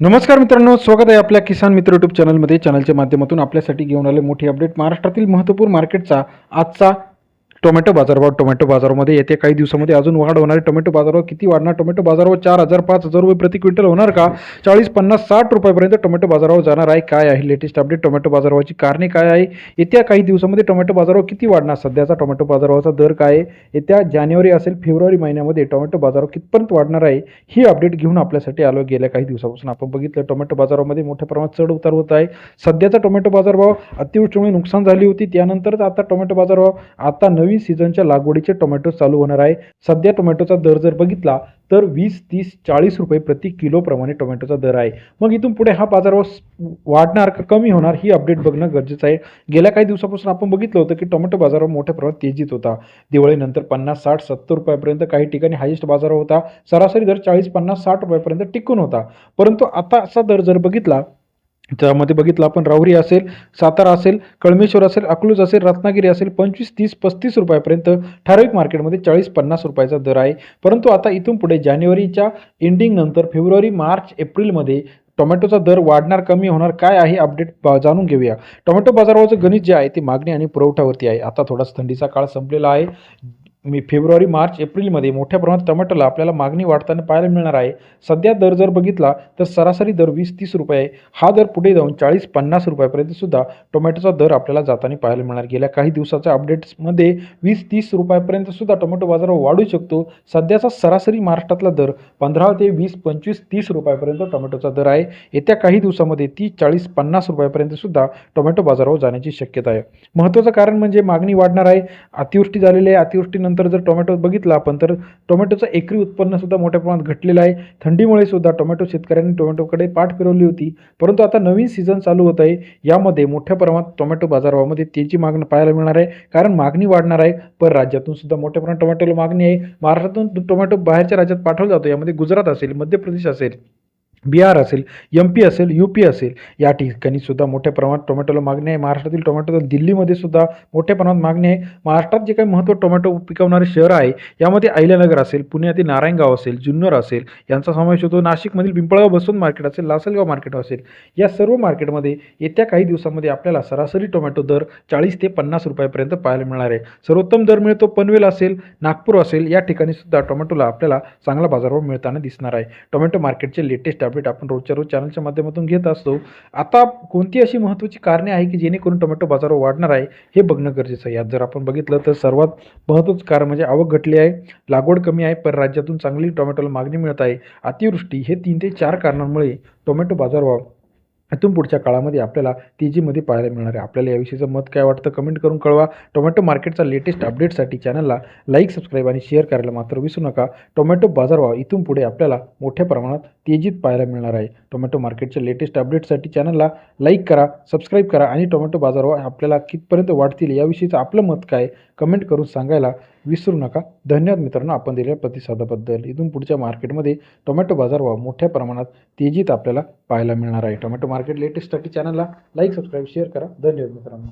नमस्कार मित्रांनो, स्वागत आहे आपल्या किसान मित्र यूट्यूब चॅनलमध्ये. चॅनलच्या माध्यमातून आपल्यासाठी घेऊन आले मोठी अपडेट. महाराष्ट्रातील महत्त्वपूर्ण मार्केटचा आजचा टोमॅटो बाजारभाव. टोमॅटो बाजारामध्ये येत्या काही दिवसामध्ये अजून वाढ होणार आहे. टोमॅटो बाजारभाव किती वाढणार? टोमॅटो बाजारभाव 4,000 5,000 रुपये प्रति क्विंटल होणार का? 40 50 60 रुपयापर्यंत टोमॅटो बाजारभाव जाणार आहे. काय आहे लेटेस्ट अपडेट? टोमॅटो बाजारभावाची कारणे काय आहे? येत्या काही दिवसामध्ये टोमॅटो बाजारभाव किती वाढणार? सध्याचा टोमॅटो बाजारभावाचा दर काय आहे? येत्या जानेवारी असेल फेब्रुवारी महिन्यामध्ये टोमॅटो बाजारभाव कितपर्यंत वाढणार आहे? ही अपडेट घेऊन आपल्यासाठी आलो. गेल्या काही दिवसापासून आपण बघितलं टोमॅटो बाजारामध्ये मोठ्या प्रमाणात चढ उतार होत आहे. सध्याचा टोमॅटो बाजारभाव अतिवृष्टीमुळे नुकसान झाली होती, त्यानंतरच आता टोमॅटो बाजारभाव आता नवीन सीझनच्या लागवडीचे टोमॅटो चालू होणार आहे. सध्या टोमॅटोचा दर जर बघितला तर 20 30 40 रुपये प्रति किलो प्रमाणे टोमॅटोचा दर आहे. मग इथून पुढे हा बाजारभाव वाढणार का कमी होणार ही अपडेट बघणं गरजेचं आहे. गेल्या काही दिवसापासून आपण बघितलं होतं की टोमॅटो बाजारभाव मोठ्या प्रमाणात तेजीत होता. दिवाळीनंतर 50 60 70 रुपयापर्यंत काही ठिकाणी हायेस्ट बाजारभाव होता. सरासरी दर 40 50 60 रुपयापर्यंत टिकून होता. परंतु आता असा दर जर बघितला त्यामध्ये बघितलं आपण राहुरी असेल, सातारा असेल, कळमेश्वर असेल, अकलूज असेल, रत्नागिरी असेल 25 30 35 रुपयापर्यंत ठराविक मार्केटमध्ये 40 50 रुपयाचा दर आहे. परंतु आता इथून पुढे जानेवारीच्या एंडिंग नंतर फेब्रुवारी मार्च एप्रिलमध्ये टोमॅटोचा दर वाढणार कमी होणार काय आहे अपडेट जाणून घेऊया. टोमॅटो बाजारावरचं गणित जे आहे ते मागणी आणि पुरवठ्यावरती आहे. आता थोडासा थंडीचा काळ संपलेला आहे. फेब्रुवारी मार्च एप्रिलमध्ये मोठ्या प्रमाणात टोमॅटोला आपल्याला मागणी वाढताना पाहायला मिळणार आहे. सध्या दर जर बघितला तर सरासरी दर 20 30 रुपये आहे. हा दर पुढे जाऊन 40 50 रुपयापर्यंत सुद्धा टोमॅटोचा दर आपल्याला जाताना पाहायला मिळणार. गेल्या काही दिवसाच्या अपडेट्समध्ये 20 30 रुपयापर्यंत सुद्धा टोमॅटो बाजारावर वाढू शकतो. सध्याचा सरासरी महाराष्ट्रातला दर 15 ते 20 25 30 रुपयापर्यंत टोमॅटोचा दर आहे. येत्या काही दिवसामध्ये 30 40 50 रुपयापर्यंत सुद्धा टोमॅटो बाजारावर जाण्याची शक्यता आहे. महत्त्वाचं कारण म्हणजे मागणी वाढणार आहे. अतिवृष्टी झालेली आहे. अतिवृष्टीनंतर जर टोमॅटो बघितला आपण तर टोमॅटोचं एकरी उत्पन्न सुद्धा मोठ्या प्रमाणात घटलेलं आहे. थंडीमुळे सुद्धा टोमॅटो शेतकऱ्यांनी टोमॅटोकडे पाठ फिरवली होती. परंतु आता नवीन सीझन चालू होत आहे. यामध्ये मोठ्या प्रमाणात टोमॅटो बाजारामध्ये तेजी मागणी पाहायला मिळणार आहे. कारण मागणी वाढणार आहे. परराज्यातून सुद्धा मोठ्या प्रमाणात टोमॅटोला मागणी आहे. महाराष्ट्रातून टोमॅटो बाहेरच्या राज्यात पाठवला जातो. यामध्ये गुजरात असेल, मध्य प्रदेश असेल, बिहार असेल, MP असेल, UP असेल, या ठिकाणी सुद्धा मोठ्या प्रमाणात टोमॅटोला मागणी आहे. महाराष्ट्रातील टोमॅटो दिल्लीमध्ये सुद्धा मोठ्या प्रमाणात मागणी आहे. महाराष्ट्रात जे काही महत्त्वाचं टोमॅटो पिकवणारे शहर आहे यामध्ये अहिल्यानगर असेल, पुण्यातील नारायणगाव असेल, जुन्नर असेल यांचा समावेश होतो. नाशिकमधील पिंपळगाव बसवंत मार्केट असेल, लासलगाव मार्केट असेल, या सर्व मार्केटमध्ये येत्या काही दिवसामध्ये आपल्याला सरासरी टोमॅटो दर 40 ते 50 रुपयापर्यंत पाहायला मिळणार आहे. सर्वोत्तम दर मिळतो पनवेल असेल, नागपूर असेल, या ठिकाणी सुद्धा टोमॅटोला आपल्याला चांगला बाजारभाव मिळताना दिसणार आहे. टोमॅटो मार्केटचे लेटेस्ट अपडेट आपण रोजच्या रोज चॅनलच्या माध्यमातून घेत असतो. आता कोणती अशी महत्त्वाची कारणे आहे की जेणेकरून टोमॅटो बाजारावर वाढणार आहे हे बघणं गरजेचं आहे. यात जर आपण बघितलं तर सर्वात महत्त्वाचं कारण म्हणजे आवक घटली आहे, लागवड कमी आहे, परराज्यातून चांगली टोमॅटोला मागणी मिळत आहे, अतिवृष्टी, हे 3 ते 4 कारणांमुळे टोमॅटो बाजारभाव इथून पुढच्या काळामध्ये आपल्याला तेजीमध्ये पाहायला मिळणार आहे. आपल्याला याविषयीचं मत काय वाटतं कमेंट करून कळवा. टोमॅटो मार्केटचा लेटेस्ट अपडेटसाठी चॅनलला लाईक सबस्क्राईब आणि शेअर करायला मात्र विसरू नका. टोमॅटो बाजारभाव इथून पुढे आपल्याला मोठ्या प्रमाणात तेजीत पाहायला मिळणार आहे. टोमॅटो मार्केटच्या लेटेस्ट अपडेटसाठी चॅनलला लाईक करा, सबस्क्राईब करा आणि टोमॅटो बाजारभाव आपल्याला कितपर्यंत वाढतील याविषयीचं आपलं मत काय कमेंट करून सांगायला विसरू नका. धन्यवाद मित्रांनो आपण दिलेल्या प्रतिसादाबद्दल. इथून पुढच्या मार्केटमध्ये टोमॅटो बाजारभाव मोठ्या प्रमाणात तेजीत आपल्याला पाहायला मिळणार आहे. टोमॅटो मार्केट लेटेस्टसाठी चॅनलला लाईक सबस्क्राईब शेअर करा. धन्यवाद मित्रांनो.